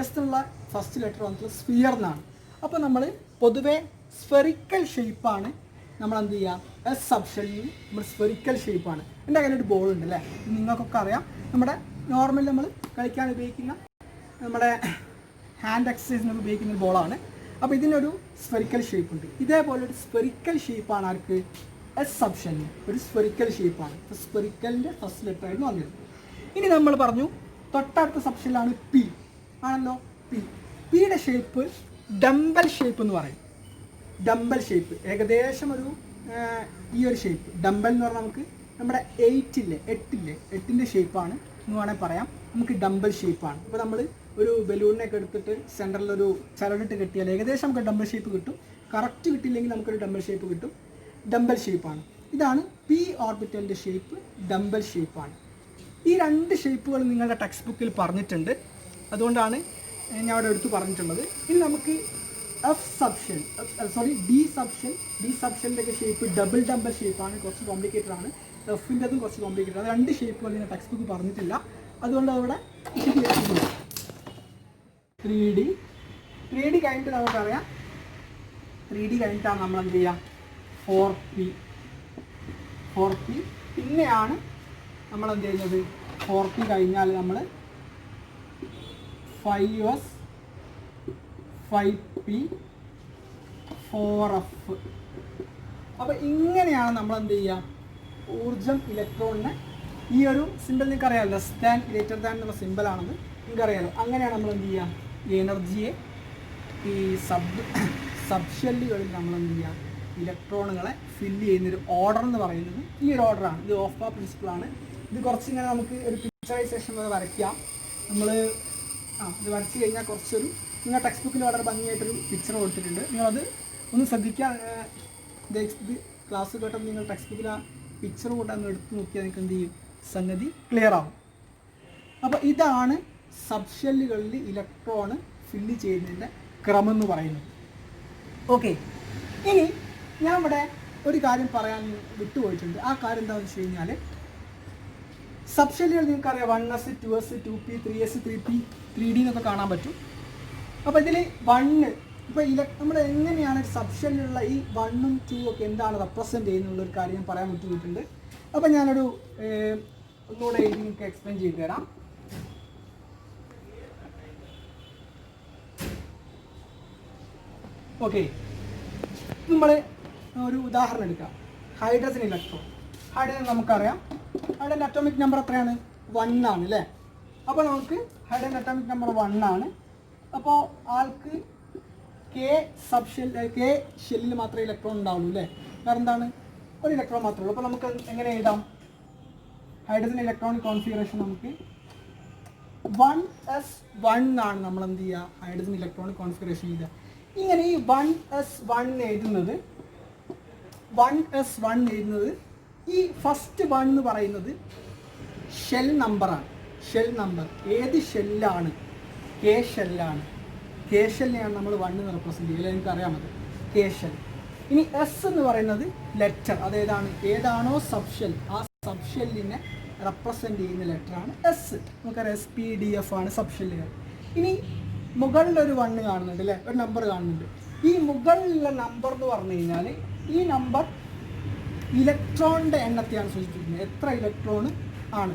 എസ് എന്നുള്ള ഫസ്റ്റ് ലെറ്റർ വന്നിട്ടുള്ള സ്ഫിയർ എന്നാണ്. അപ്പോൾ നമ്മൾ പൊതുവേ സ്ഫെറിക്കൽ ഷേപ്പാണ് നമ്മൾ എന്ത് ചെയ്യുക, എസ് സബ് ഷെല്ലിൽ നമ്മൾ സ്ഫെറിക്കൽ ഷേപ്പാണ്. എൻ്റെ കയ്യിലൊരു ബോൾ ഉണ്ട് അല്ലേ, നിങ്ങൾക്കൊക്കെ അറിയാം. നമ്മുടെ നോർമലി നമ്മൾ കളിക്കാൻ ഉപയോഗിക്കുന്ന നമ്മുടെ ഹാൻഡ് എക്സസൈസിന് ഉപയോഗിക്കുന്ന ഒരു ബോളാണ്. അപ്പോൾ ഇതിനൊരു സ്ഫെറിക്കൽ ഷേപ്പ് ഉണ്ട്. ഇതേപോലെ ഒരു സ്ഫെറിക്കൽ ഷേപ്പാണ് ആർക്ക്? എസ് സബ് ഷെല്ലിന് ഒരു സ്ഫെറിക്കൽ ഷേപ്പാണ്. അപ്പോൾ സ്ഫെറിക്കലിൻ്റെ ഫസ്റ്റ് ലെറ്റർ ആയിരുന്നു വന്നിരുന്നത്. ഇനി നമ്മൾ പറഞ്ഞു തൊട്ടടുത്ത സബ് ഷെല്ലാണ് പി ആണല്ലോ. പിയുടെ ഷേപ്പ് ഡംബൽ ഷേപ്പ് എന്ന് പറയും. ഡംബൽ ഷേപ്പ് ഏകദേശം ഒരു ഈ ഒരു ഷേപ്പ് ഡംബൽ എന്ന് പറഞ്ഞാൽ നമുക്ക് നമ്മുടെ 8ൻ്റെ ഷേപ്പാണ് എന്ന് വേണമെങ്കിൽ പറയാം. നമുക്ക് ഡംബൽ ഷേപ്പാണ്. അപ്പോൾ നമ്മൾ ഒരു ബലൂണിനൊക്കെ എടുത്തിട്ട് സെൻറ്ററിലൊരു ചരടിട്ട് കെട്ടിയാൽ ഏകദേശം നമുക്ക് ഡംബൽ ഷേപ്പ് കിട്ടും. കറക്റ്റ് കിട്ടിയില്ലെങ്കിൽ നമുക്കൊരു ഡംബൽ ഷേപ്പ് കിട്ടും. ഡംബൽ ഷേപ്പാണ്. ഇതാണ് പി ഓർബിറ്റലിൻ്റെ ഷേപ്പ്, ഡംബൽ ഷേപ്പാണ്. ഈ 2 ഷേപ്പുകൾ നിങ്ങളുടെ ടെക്സ്റ്റ് ബുക്കിൽ പറഞ്ഞിട്ടുണ്ട്, അതുകൊണ്ടാണ് ഞാൻ അവിടെ എടുത്ത് പറഞ്ഞിട്ടുള്ളത്. ഇനി നമുക്ക് F sub shell, D sub ഷെല്ലിൻ്റെ ഷേപ്പ് ഡംബൽ ഷേപ്പാണ്. കുറച്ച് കോംപ്ലിക്കേറ്റഡ് ആണ്. എഫിൻ്റെതും കുറച്ച് കോംപ്ലിക്കേറ്റഡ് ആണ്. 2 ഷേപ്പുകൾ ഞാൻ ടെക്സ്റ്റ് ബുക്ക് പറഞ്ഞിട്ടില്ല, അതുകൊണ്ട് അവിടെ 3D കഴിഞ്ഞിട്ട് നമുക്കറിയാം. 3D കഴിഞ്ഞിട്ടാണ് നമ്മൾ എന്ത് ചെയ്യുക, 4P. പിന്നെയാണ് നമ്മൾ എന്ത് ചെയ്യുന്നത്, 4P കഴിഞ്ഞാൽ നമ്മൾ 5S, 5P, 4F. അപ്പോൾ ഇങ്ങനെയാണ് നമ്മൾ എന്ത് ചെയ്യുക, ഊർജം ഇലക്ട്രോണിനെ, ഈ ഒരു സിമ്പിൾ നിങ്ങൾക്ക് അറിയാമല്ലോ, ലെസ് ദാൻ ഗ്രേറ്റർ ദാൻ എന്നുള്ള സിമ്പിളാണെന്ന് നിങ്ങൾക്കറിയാമല്ലോ. അങ്ങനെയാണ് നമ്മൾ എന്ത് ചെയ്യുക, എനർജിയെ ഈ സബ് ഷെല്ലുകളിൽ നമ്മൾ എന്ത് ചെയ്യുക, ഇലക്ട്രോണുകളെ ഫില്ല് ചെയ്യുന്നൊരു ഓർഡർ എന്ന് പറയുന്നത് ഈ ഒരു ഓർഡറാണ്. ഇത് ഓഫ് പ്രിൻസിപ്പിളാണ്. ഇത് കുറച്ചിങ്ങനെ നമുക്ക് ഒരു പിക്ചറൈസേഷൻ പോലെ വരയ്ക്കാം. നമ്മൾ ഇത് വരച്ച് കഴിഞ്ഞാൽ കുറച്ചൊരു നിങ്ങൾ ടെക്സ്റ്റ് ബുക്കിൽ വളരെ ഭംഗിയായിട്ടൊരു പിക്ചർ കൊടുത്തിട്ടുണ്ട്. നിങ്ങളത് ഒന്ന് ശ്രദ്ധിക്കുക. ഇത് ക്ലാസ് കേട്ടപ്പോൾ നിങ്ങൾ ടെക്സ്റ്റ് ബുക്കിൽ ആ പിക്ചർ കൊണ്ടൊന്ന് എടുത്ത് നോക്കിയാൽ നിങ്ങൾക്ക് എന്ത് ചെയ്യും, സംഗതി ക്ലിയർ ആവും. അപ്പോൾ ഇതാണ് സബ് ഷെല്ലുകളിൽ ഇലക്ട്രോണ് ഫില്ല് ചെയ്യുന്നതിൻ്റെ ക്രമം എന്ന് പറയുന്നത്. ഓക്കെ, ഇനി ഞാൻ ഇവിടെ ഒരു കാര്യം പറയാൻ വിട്ടുപോയിട്ടുണ്ട്. ആ കാര്യം എന്താണെന്ന് വെച്ച് കഴിഞ്ഞാൽ, സബ് ഷെല്ലുകൾ നിങ്ങൾക്കറിയാം 1S, 2S, 2P, 3S, 3P, 3D എന്നൊക്കെ കാണാൻ പറ്റും. അപ്പോൾ ഇതിൽ 1 ഇപ്പോൾ നമ്മൾ എങ്ങനെയാണ് സബ് ഷെല്ലിലുള്ള ഈ 1ഉം 2ഉം ഒക്കെ എന്താണ് റെപ്രസെൻറ്റ് ചെയ്യുന്നുള്ളൊരു കാര്യം ഞാൻ പറയാൻ വിട്ടുപോയിട്ടുണ്ട്. അപ്പോൾ ഞാനൊരു ഒന്നുകൂടെ എഴുതി നിങ്ങൾക്ക് എക്സ്പ്ലെയിൻ ചെയ്തു തരാം. ഓക്കെ, നമ്മൾ ഒരു ഉദാഹരണം എടുക്കാം. Hydrogen electron. ഹൈഡ്രജൻ നമുക്കറിയാം, ഹൈഡ്രജൻ അറ്റോമിക് നമ്പർ എത്രയാണ്, 1 ആണ് അല്ലേ. അപ്പോൾ നമുക്ക് ഹൈഡ്രജൻ അറ്റോമിക് നമ്പർ 1 ആണ്. അപ്പോൾ ആൾക്ക് കെ ഷെല്ലിൽ മാത്രമേ ഇലക്ട്രോൺ ഉണ്ടാവുള്ളൂ അല്ലേ. വേറെ എന്താണ്, ഒരു ഇലക്ട്രോൺ മാത്രമേ ഉള്ളൂ. അപ്പോൾ നമുക്ക് എങ്ങനെ എഴുതാം, ഹൈഡ്രജൻ ഇലക്ട്രോണിക് കോൺഫിഗറേഷൻ നമുക്ക് 1s1 ആണ് നമ്മൾ എന്ത് ചെയ്യുക, ഹൈഡ്രജൻ ഇലക്ട്രോണിക് കോൺഫിഗറേഷൻ ചെയ്യുക. ഇങ്ങനെ ഈ 1s1 എഴുതുന്നത് ഈ ഫസ്റ്റ് 1 എന്ന് പറയുന്നത് ഷെൽ നമ്പറാണ്. ഷെൽ നമ്പർ ഏത് ഷെല്ലാണ്, കെ ഷെല്ലാണ്. കെ ഷെല്ലിനെയാണ് നമ്മൾ 1 എന്ന് റെപ്രസെൻറ്റ് ചെയ്യുക, നിങ്ങൾക്ക് അറിയാമത് കെ ഷെൽ. ഇനി എസ് എന്ന് പറയുന്നത് ലെറ്റർ, ഏതാണോ സബ് ഷെൽ, ആ സബ് ഷെല്ലിനെ റെപ്രസെൻറ്റ് ചെയ്യുന്ന ലെറ്ററാണ് എസ്. നമുക്കറിയാം SPDF ആണ് സബ് ഷെല്ലുകൾ. ഇനി മുകളിലൊരു 1 കാണുന്നുണ്ട് അല്ലേ, ഒരു നമ്പർ കാണുന്നുണ്ട്. ഈ മുകളിലുള്ള നമ്പർ എന്ന് പറഞ്ഞു കഴിഞ്ഞാൽ ഈ നമ്പർ ഇലക്ട്രോണിൻ്റെ എണ്ണത്തെയാണ് സൂചിപ്പിക്കുന്നത്, എത്ര ഇലക്ട്രോൺ ആണ്.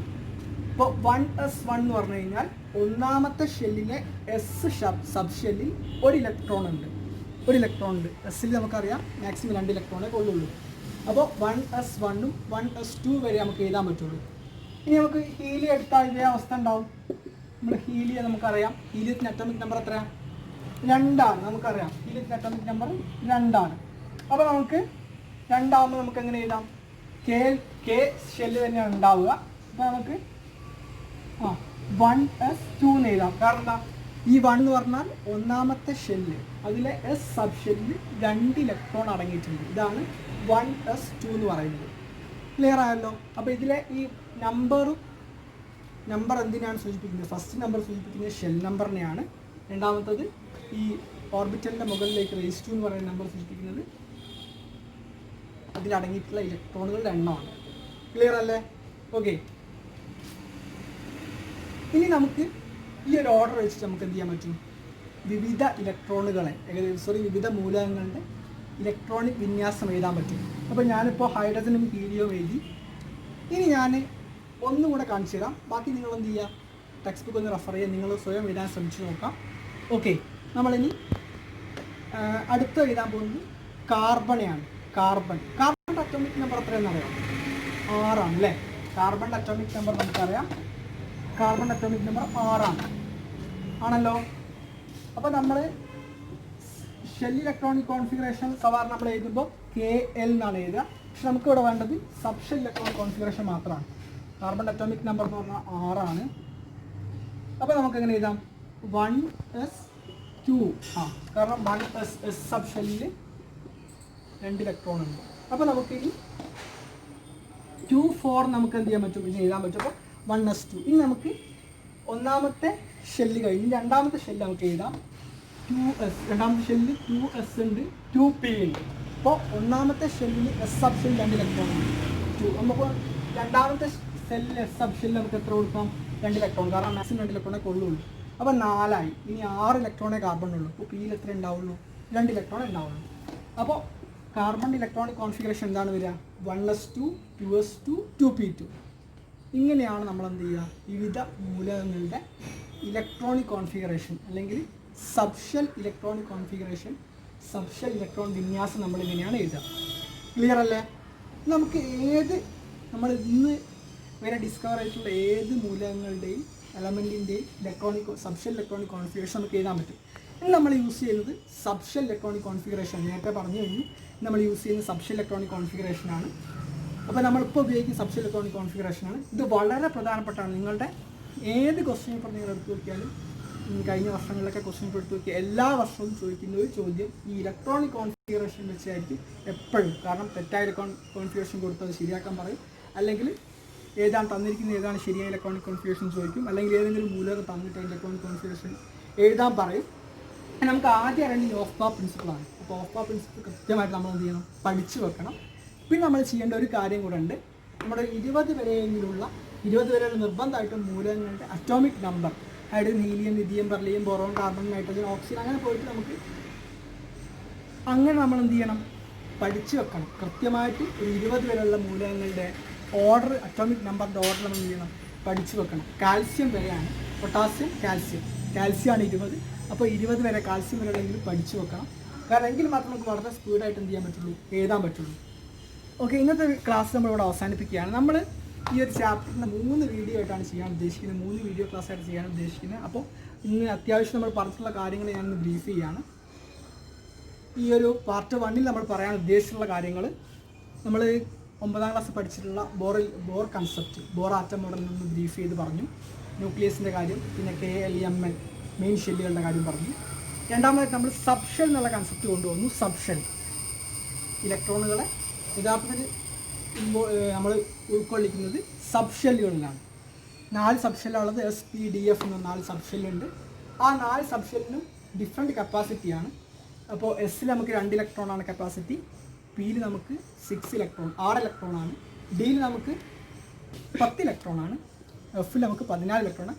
ഇപ്പോൾ 1s1 എന്ന് പറഞ്ഞു കഴിഞ്ഞാൽ ഒന്നാമത്തെ ഷെല്ലിലെ എസ് സബ് ഷെല്ലിൽ ഒരു ഇലക്ട്രോൺ ഉണ്ട്. ഒരു ഇലക്ട്രോൺ ഉണ്ട്. എസ്സിൽ നമുക്കറിയാം മാക്സിമം 2 ഇലക്ട്രോണേ കൊള്ളുള്ളൂ. അപ്പോൾ 1s1ഉം 1s2 വരെ നമുക്ക് എഴുതാൻ പറ്റുള്ളൂ. ഇനി നമുക്ക് ഹീലിയം എടുത്താൽ ഇതേ അവസ്ഥ ഉണ്ടാവും. നമ്മൾ ഹീലിയം നമുക്കറിയാം, ഹീലിയത്തിൻ്റെ അറ്റോമിക് നമ്പർ എത്രയാണ്? 2 നമുക്കറിയാം. ഹീലിയത്തിൻ്റെ അറ്റോമിക് നമ്പർ 2. അപ്പോൾ നമുക്ക് 2 നമുക്ക് എങ്ങനെ എഴുതാം? കെ ഷെല്ല് തന്നെയാണ് ഉണ്ടാവുക. അപ്പോൾ നമുക്ക് 1s2 എന്ന് എഴുതാം. കാരണം എന്താ? ഈ 1 എന്ന് പറഞ്ഞാൽ ഒന്നാമത്തെ ഷെല്ല്, അതിലെ എസ് സബ് ഷെല്ലിൽ 2 ഇലക്ട്രോൺ അടങ്ങിയിട്ടുണ്ട്. ഇതാണ് 1s2 എന്ന് പറയുന്നത്. ക്ലിയർ ആയല്ലോ? അപ്പോൾ ഇതിലെ ഈ നമ്പർ എന്തിനാണ് സൂചിപ്പിക്കുന്നത്? ഫസ്റ്റ് നമ്പർ സൂചിപ്പിക്കുന്നത് ഷെൽ നമ്പറിനെയാണ്. രണ്ടാമത്തത് ഈ ഓർബിറ്റലിൻ്റെ മുകളിലേക്ക് റേസ് 2 എന്ന് പറയുന്ന നമ്പർ സൂചിപ്പിക്കുന്നത് അതിലടങ്ങിയിട്ടുള്ള ഇലക്ട്രോണുകളുടെ എണ്ണമാണ്. ക്ലിയർ അല്ലേ? ഓക്കെ. ഇനി നമുക്ക് ഈ ഒരു ഓർഡർ വെച്ചിട്ട് നമുക്ക് എന്ത് ചെയ്യാൻ പറ്റും? വിവിധ ഇലക്ട്രോണുകളെ വിവിധ മൂലകങ്ങളുടെ ഇലക്ട്രോണിക് വിന്യാസം എഴുതാൻ പറ്റും. അപ്പോൾ ഞാനിപ്പോൾ ഹൈഡ്രജനും ഹീലിയവും എഴുതി. ഇനി ഞാൻ ഒന്നും കൂടെ കാണിച്ചു തരാം. ബാക്കി നിങ്ങൾ എന്ത് ചെയ്യുക? ടെക്സ്റ്റ് ബുക്ക് ഒന്ന് റെഫർ ചെയ്യുക. നിങ്ങൾ സ്വയം എഴുതാൻ ശ്രമിച്ചു നോക്കാം. ഓക്കെ. നമ്മളിനി അടുത്ത എഴുതാൻ പോകുന്നത് കാർബണെയാണ്. കാർബണിൻ്റെ അറ്റോമിക് നമ്പർ എത്രയാണെന്ന് അറിയാം? 6 അല്ലേ? കാർബണിൻ്റെ അറ്റോമിക് നമ്പർ നമുക്കറിയാം. കാർബൺ അറ്റോമിക് നമ്പർ 6 ആണല്ലോ. അപ്പോൾ നമ്മൾ ഷെൽ ഇലക്ട്രോണിക് കോൺഫിഗറേഷൻ സാധാരണ നമ്മൾ എഴുതുമ്പോൾ KL എന്നാണ് എഴുതുക. പക്ഷെ നമുക്കിവിടെ വേണ്ടത് സബ് ഷെൽ ഇലക്ട്രോണിക് കോൺഫിഗറേഷൻ മാത്രമാണ്. കാർബൺ അറ്റോമിക് നമ്പർ എന്ന് പറഞ്ഞാൽ 6. അപ്പോൾ നമുക്ക് എങ്ങനെ എഴുതാം? 1s2. കാരണം 1s സബ് ഷെല്ലിൽ 2 ഇലക്ട്രോൺ ഉണ്ട്. അപ്പോൾ നമുക്ക് ഈ 2,4 നമുക്ക് എന്ത് ചെയ്യാൻ പറ്റും? ഇത് എഴുതാൻ പറ്റും. അപ്പോൾ 1s2. ഇനി നമുക്ക് ഒന്നാമത്തെ ഷെല്ല് കഴിഞ്ഞ് രണ്ടാമത്തെ ഷെല്ല് നമുക്ക് എഴുതാം. 2s. രണ്ടാമത്തെ ഷെല്ലിൽ 2s ഉണ്ട്, 2p ഉണ്ട്. അപ്പോൾ ഒന്നാമത്തെ ഷെല്ലിൽ എസ് സബ് ഷെല്ലിൽ 2 ഇലക്ട്രോൺ ഉണ്ട്. 2. നമുക്ക് രണ്ടാമത്തെ ഷെല്ലിൽ എസ് സബ് ഷെല്ലിൽ നമുക്ക് എത്ര കൊടുക്കാം? 2 ഇലക്ട്രോൺ. കാരണം മാക്സിമം 2 ഇലക്ട്രോണേ കൊള്ളുള്ളൂ. അപ്പോൾ 4 ഇനി 6 ഇലക്ട്രോണേ കാർബൺ ഉള്ളൂ. അപ്പോൾ പിയിൽ എത്ര ഉണ്ടാവുള്ളൂ? 2 ഇലക്ട്രോൺ ഉണ്ടാവുള്ളൂ. അപ്പോൾ കാർബൺ ഇലക്ട്രോണിക് കോൺഫിഗറേഷൻ എന്താണ് വരിക? 1s2, 2s2, 2p2. ഇങ്ങനെയാണ് നമ്മൾ എന്ത് ചെയ്യുക? വിവിധ മൂലകങ്ങളുടെ ഇലക്ട്രോണിക് കോൺഫിഗറേഷൻ അല്ലെങ്കിൽ subshell electronic configuration, subshell electron വിന്യാസം നമ്മൾ ഇങ്ങനെയാണ് എഴുതുക. ക്ലിയർ അല്ലേ? നമുക്ക് നമ്മൾ ഇന്ന് വരെ ഡിസ്കവർ ആയിട്ടുള്ള ഏത് മൂലകങ്ങളുടെയും എലമെൻറ്റിൻ്റെയും സബ്ഷെൽ ഇലക്ട്രോണിക് കോൺഫിഗറേഷൻ നമുക്ക് എഴുതാൻ പറ്റും. ഇനി നമ്മൾ യൂസ് ചെയ്യുന്നത് സബ്ഷെൽ ഇലക്ട്രോണിക് കോൺഫിഗറേഷൻ. നേരത്തെ പറഞ്ഞു കഴിഞ്ഞു, നമ്മൾ യൂസ് ചെയ്യുന്നത് സബ്ഷെൽ ഇലക്ട്രോണിക് കോൺഫിഗറേഷനാണ്. അപ്പോൾ നമ്മളിപ്പോൾ ഉപയോഗിക്കുന്ന സബ്ഷെൽ ഇലക്ട്രോണിക് കോൺഫിഗറേഷനാണ്. ഇത് വളരെ പ്രധാനപ്പെട്ടാണ്. നിങ്ങളുടെ ഏത് ക്വസ്റ്റ്യൻ പേപ്പർ നിങ്ങൾ എടുത്തു നോക്കിയാലും, കഴിഞ്ഞ വർഷങ്ങളിലൊക്കെ ക്വസ്റ്റ്യൻ പേപ്പർ എടുത്തു നോക്കിയാൽ എല്ലാ വർഷവും ചോദിക്കുന്ന ഒരു ചോദ്യം ഈ ഇലക്ട്രോണിക് കോൺഫിഗറേഷൻ വെച്ചായിരിക്കും എപ്പോഴും. കാരണം തെറ്റായ കോൺഫിഗറേഷൻ കൊടുത്തത് ശരിയാക്കാൻ പറയും, അല്ലെങ്കിൽ തന്നിരിക്കുന്ന ശരിയായ ഇലക്ട്രോണിക് കോൺഫിഗറേഷൻ ചോദിക്കും, അല്ലെങ്കിൽ ഏതെങ്കിലും മൂലകം തന്നിട്ട് ഇലക്ട്രോണിക് കോൺഫിഗറേഷൻ എഴുതാൻ പറയും. നമുക്ക് ആദ്യം അറിയേണ്ടത് ഓഫ് പ്രിൻസിപ്പിളാണ്. അപ്പോൾ ഓഫ് പ്രിൻസിപ്പിൾ കൃത്യമായിട്ട് നമ്മൾ എന്ത് ചെയ്യണം? പഠിച്ചു വെക്കണം. പിന്നെ നമ്മൾ ചെയ്യേണ്ട ഒരു കാര്യം കൂടെ ഉണ്ട്. നമ്മുടെ 20 വരെയുള്ള നിർബന്ധമായിട്ടും മൂലകങ്ങളുടെ atomic number, hydrogen, helium, lithium, beryllium, boron, carbon, nitrogen, oxygen, അങ്ങനെ പോയിട്ട് നമ്മൾ എന്ത് ചെയ്യണം? പഠിച്ചു വെക്കണം. കൃത്യമായിട്ട് ഒരു 20 വരെയുള്ള മൂലകങ്ങളുടെ ഓർഡർ, അറ്റോമിക് നമ്പറിൻ്റെ ഓർഡർ നമ്മൾ എന്ത് ചെയ്യണം? പഠിച്ചു വെക്കണം. കാൽസ്യം വരെയാണ്, പൊട്ടാസ്യം, കാൽസ്യമാണ് 20. അപ്പോൾ 20 വരെ കാൽസ്യം വരെയുള്ളെങ്കിലും പഠിച്ചു വെക്കണം. കാരണം എങ്കിൽ മാത്രം നമുക്ക് വളരെ സ്പീഡായിട്ട് എന്ത് ചെയ്യാൻ പറ്റുള്ളൂ? എഴുതാൻ പറ്റുള്ളൂ. ഓക്കെ. ഇന്നത്തെ ക്ലാസ് നമ്മളിവിടെ അവസാനിപ്പിക്കുകയാണ്. നമ്മൾ ഈ ഒരു ചാപ്റ്ററിന് 3 വീഡിയോ ആയിട്ടാണ് ചെയ്യാൻ ഉദ്ദേശിക്കുന്നത്. 3 വീഡിയോ ക്ലാസ് ആയിട്ട് ചെയ്യാൻ ഉദ്ദേശിക്കുന്നത്. അപ്പോൾ ഇന്ന് അത്യാവശ്യം നമ്മൾ പറഞ്ഞിട്ടുള്ള കാര്യങ്ങൾ ഞാനൊന്ന് ബ്രീഫ് ചെയ്യുകയാണ്. ഈ ഒരു പാർട്ട് 1ൽ നമ്മൾ പറയാൻ ഉദ്ദേശിച്ചിട്ടുള്ള കാര്യങ്ങൾ, നമ്മൾ 9ാം ക്ലാസ് പഠിച്ചിട്ടുള്ള ബോർ കൺസെപ്റ്റ്, ബോർ ആറ്റം മോഡലിൽ നിന്ന് ബ്രീഫ് ചെയ്ത് പറഞ്ഞു. ന്യൂക്ലിയസിൻ്റെ കാര്യം, പിന്നെ KLMN മെയിൻ ഷെല്ലുകളുടെ കാര്യം പറഞ്ഞു. രണ്ടാമതായിട്ട് നമ്മൾ സബ്ഷെൽ എന്നുള്ള കൺസെപ്റ്റ് കൊണ്ടുവന്നു. സബ്ഷെൽ ഇലക്ട്രോണുകളെ യഥാർത്ഥത്തിൽ നമ്മൾ ഉൾക്കൊള്ളിക്കുന്നത് സബ്ഷെല്ലുകളിലാണ്. 4 സബ്ഷെല്ലുള്ളത്. SPDF എന്ന 4 സബ്ഷെല്ലുണ്ട്. ആ 4 സബ്ഷെല്ലിനും ഡിഫറെൻറ്റ് കപ്പാസിറ്റിയാണ്. അപ്പോൾ എസ്സിൽ നമുക്ക് 2 ഇലക്ട്രോണാണ് കപ്പാസിറ്റി, പിയിൽ നമുക്ക് 6 ഇലക്ട്രോണാണ്, ഡിയിൽ നമുക്ക് 10 ഇലക്ട്രോണാണ്, എഫിൽ നമുക്ക് 14 ഇലക്ട്രോൺ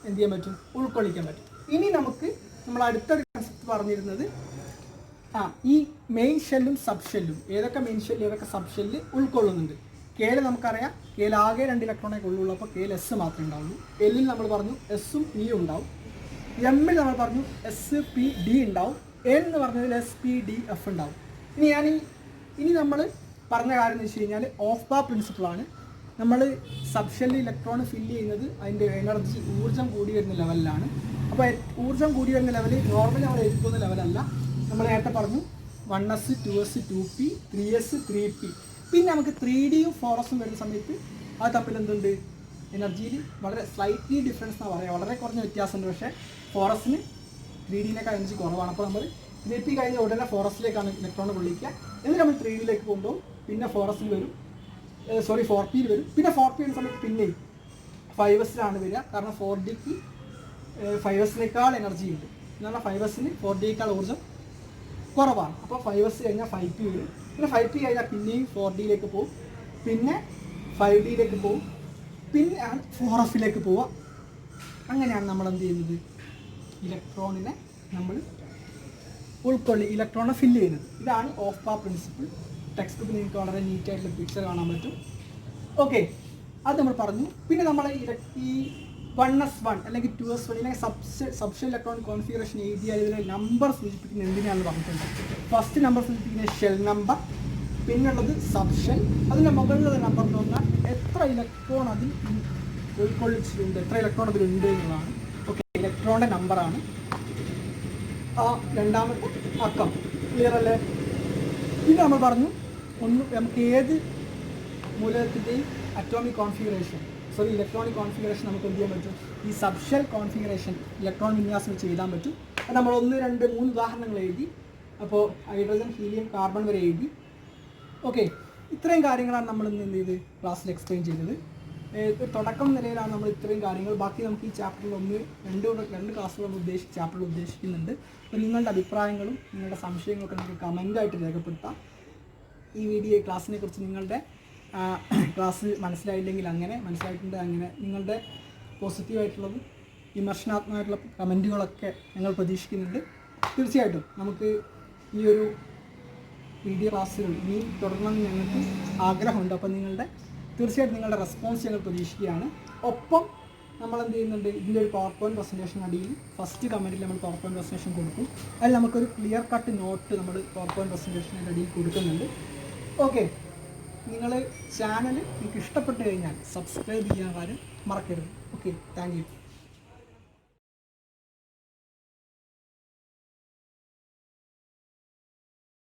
എന്ത് ചെയ്യാൻ പറ്റും? ഉൾക്കൊള്ളിക്കാൻ പറ്റും. ഇനി നമ്മൾ അടുത്തൊരു കൺസെപ്റ്റ് പറഞ്ഞിരുന്നത് ഈ മെയിൻ ഷെല്ലും സബ് ഷെല്ലും, ഏതൊക്കെ മെയിൻ ഷെല്ല് ഏതൊക്കെ സബ് ഷെല്ല് ഉൾക്കൊള്ളുന്നുണ്ട്. കെയിൽ നമുക്കറിയാം, കെയിൽ ആകെ 2 ഇലക്ട്രോണേ കൊള്ളുള്ളൂ. അപ്പോൾ കെയിൽ എസ് മാത്രമേ ഉണ്ടാവുള്ളൂ. എല്ലിൽ നമ്മൾ പറഞ്ഞു എസ്സും പിയും ഉണ്ടാവും. എമ്മിൽ നമ്മൾ പറഞ്ഞു SPD ഉണ്ടാവും, എൻ എന്ന് പറഞ്ഞതിൽ SPDF ഉണ്ടാവും. ഇനി നമ്മൾ പറഞ്ഞ കാര്യം എന്ന് വെച്ച് കഴിഞ്ഞാൽ ഓഫ് ബാർ പ്രിൻസിപ്പിളാണ്. നമ്മൾ സബ്ഷെല്ലിൽ ഇലക്ട്രോൺ ഫില്ല് ചെയ്യുന്നത് അതിൻ്റെ എനർജി ഊർജ്ജം കൂടി വരുന്ന ലെവലിലാണ്. അപ്പോൾ ഊർജ്ജം കൂടി വരുന്ന ലെവൽ നോർമലി നമ്മൾ എഴുതുന്ന ലെവലല്ല. നമ്മൾ നേരത്തെ പറഞ്ഞു 1s 2s 2p 3s 3p. പിന്നെ നമുക്ക് 3Dയും 4sഉം വരുന്ന സമയത്ത് അത് തമ്മിൽ എന്തുണ്ട്, എനർജിയിൽ വളരെ സ്ലൈറ്റ്ലി ഡിഫറൻസ് എന്നാണ് പറയുക, വളരെ കുറഞ്ഞ വ്യത്യാസമുണ്ട്. പക്ഷേ 4sന് 3Dനേക്കാൾ എനർജി കുറവാണ്. അപ്പോൾ നമ്മൾ 3p കഴിഞ്ഞ ഉടനെ 4sലേക്കാണ് ഇലക്ട്രോൺ കൊള്ളിക്കുക. എന്നിട്ട് നമ്മൾ 3Dയിലേക്ക് പോകുമ്പോൾ പിന്നെ 4sൽ വരും, 4pയിൽ വരും. പിന്നെ 4p വരുന്ന സമയത്ത് പിന്നെയും 5sലാണ് വരിക. കാരണം 4Dക്ക് 5sനേക്കാൾ എനർജി ഉണ്ട്. എന്നാൽ 5sന് 4Dയേക്കാൾ ഊർജ്ജം കുറവാണ്. അപ്പോൾ 5s കഴിഞ്ഞാൽ 5p വരും. പിന്നെ 5p കഴിഞ്ഞാൽ പിന്നെയും 4Dയിലേക്ക് പോകും, പിന്നെ 5Dയിലേക്ക് പോകും, പിന്നെ 4sലേക്ക് പോവുക. അങ്ങനെയാണ് നമ്മൾ എന്ത് ചെയ്യുന്നത്, ഇലക്ട്രോണിനെ നമ്മൾ ഇലക്ട്രോണിനെ ഫില്ല് ചെയ്യുന്നത്. ഇതാണ് ഓഫ് ബാർ പ്രിൻസിപ്പിൾ. ടെക്സ്റ്റ് ബുക്കിൽ നിങ്ങൾക്ക് വളരെ നീറ്റായിട്ടുള്ള പിക്ചർ കാണാൻ പറ്റും. ഓക്കെ, അത് നമ്മൾ പറഞ്ഞു. പിന്നെ നമ്മൾ ഈ 1s1 അല്ലെങ്കിൽ 2s1 അല്ലെങ്കിൽ സബ്ഷെൽ ഇലക്ട്രോൺ കോൺഫിഗറേഷൻ എഴുതിയാൽ ഇതിലെ നമ്പർ സൂചിപ്പിക്കുന്നത് എന്തിനാണെന്ന് പറഞ്ഞിട്ടുണ്ട്. ഫസ്റ്റ് നമ്പർ സൂചിപ്പിക്കുന്നത് ഷെൽ നമ്പർ, പിന്നുള്ളത് സബ്ഷെൽ, അതിൻ്റെ മുകളിലുള്ള നമ്പർ എന്ന് പറഞ്ഞാൽ എത്ര ഇലക്ട്രോൺ അതിൽ ഉൾക്കൊള്ളിച്ചിട്ടുണ്ട്, എത്ര ഇലക്ട്രോൺ അതിലുണ്ട് എന്നുള്ളതാണ്. ഓക്കെ, ഇലക്ട്രോണിൻ്റെ നമ്പറാണ് രണ്ടാമത്തെ അക്കം. ക്ലിയർ അല്ലേ? ഇത് നമ്മൾ പറഞ്ഞു നമുക്ക് ഏത് മൂലകത്തിൻ്റെയും അറ്റോമിക് കോൺഫിഗറേഷൻ ഇലക്ട്രോണിക് കോൺഫിഗറേഷൻ നമുക്ക് എന്ത് ചെയ്യാൻ പറ്റും, ഈ സബ്ഷെൽ കോൺഫിഗറേഷൻ ഇലക്ട്രോൺ വിന്യാസം വെച്ച് എഴുതാൻ പറ്റും. അത് നമ്മൾ 1, 2, 3 ഉദാഹരണങ്ങൾ എഴുതി. അപ്പോൾ ഹൈഡ്രജൻ, ഹീലിയം, കാർബൺ വരെ എഴുതി. ഓക്കെ, ഇത്രയും കാര്യങ്ങളാണ് നമ്മൾ ഇന്ന് എന്ത് ചെയ്ത് ക്ലാസ്സിൽ എക്സ്പ്ലെയിൻ ചെയ്തത്. തുടക്കം നിലയിലാണ് നമ്മൾ ഇത്രയും കാര്യങ്ങൾ. ബാക്കി നമുക്ക് ഈ ചാപ്റ്ററിൽ 2 ക്ലാസ്സുകൾ ചാപ്റ്ററിൽ ഉദ്ദേശിക്കുന്നുണ്ട്. അപ്പോൾ നിങ്ങളുടെ അഭിപ്രായങ്ങളും നിങ്ങളുടെ സംശയങ്ങളൊക്കെ നിങ്ങൾക്ക് കമൻ്റായിട്ട് രേഖപ്പെടുത്താം. ഈ ക്ലാസ്സിനെ കുറിച്ച് നിങ്ങളുടെ ക്ലാസ് മനസ്സിലായില്ലെങ്കിൽ അങ്ങനെ, മനസ്സിലായിട്ടുണ്ട് അങ്ങനെ, നിങ്ങളുടെ പോസിറ്റീവായിട്ടുള്ളതും വിമർശനാത്മകമായിട്ടുള്ള കമൻറ്റുകളൊക്കെ ഞങ്ങൾ പ്രതീക്ഷിക്കുന്നുണ്ട്. തീർച്ചയായിട്ടും നമുക്ക് ഈ ഒരു വീഡിയോ ക്ലാസ്സുകൾ ഇനി തുടരണമെന്ന് ഞങ്ങൾക്ക് ആഗ്രഹമുണ്ട്. അപ്പോൾ തീർച്ചയായിട്ടും നിങ്ങളുടെ റെസ്പോൺസ് ഞങ്ങൾ പ്രതീക്ഷിക്കുകയാണ്. ഒപ്പം നമ്മൾ എന്ത് ചെയ്യുന്നുണ്ട്, ഇതിൻ്റെ ഒരു പവർ പോയിൻറ്റ് പ്രസൻറ്റേഷൻ അടിയിൽ ഫസ്റ്റ് കമൻറ്റിൽ നമ്മൾ പവർ പോയിൻറ്റ് പ്രസൻറ്റേഷൻ കൊടുക്കും. അതിൽ നമുക്കൊരു ക്ലിയർ കട്ട് നോട്ട് നമ്മൾ പവർ പോയിൻറ്റ് പ്രസൻറ്റേഷൻ്റെ അടിയിൽ കൊടുക്കുന്നുണ്ട്. ഓക്കെ, നിങ്ങൾ ചാനൽ നിങ്ങൾക്ക് ഇഷ്ടപ്പെട്ട് കഴിഞ്ഞാൽ സബ്സ്ക്രൈബ് ചെയ്യാൻ കാര്യം മറക്കരുത്. Okay, thank you.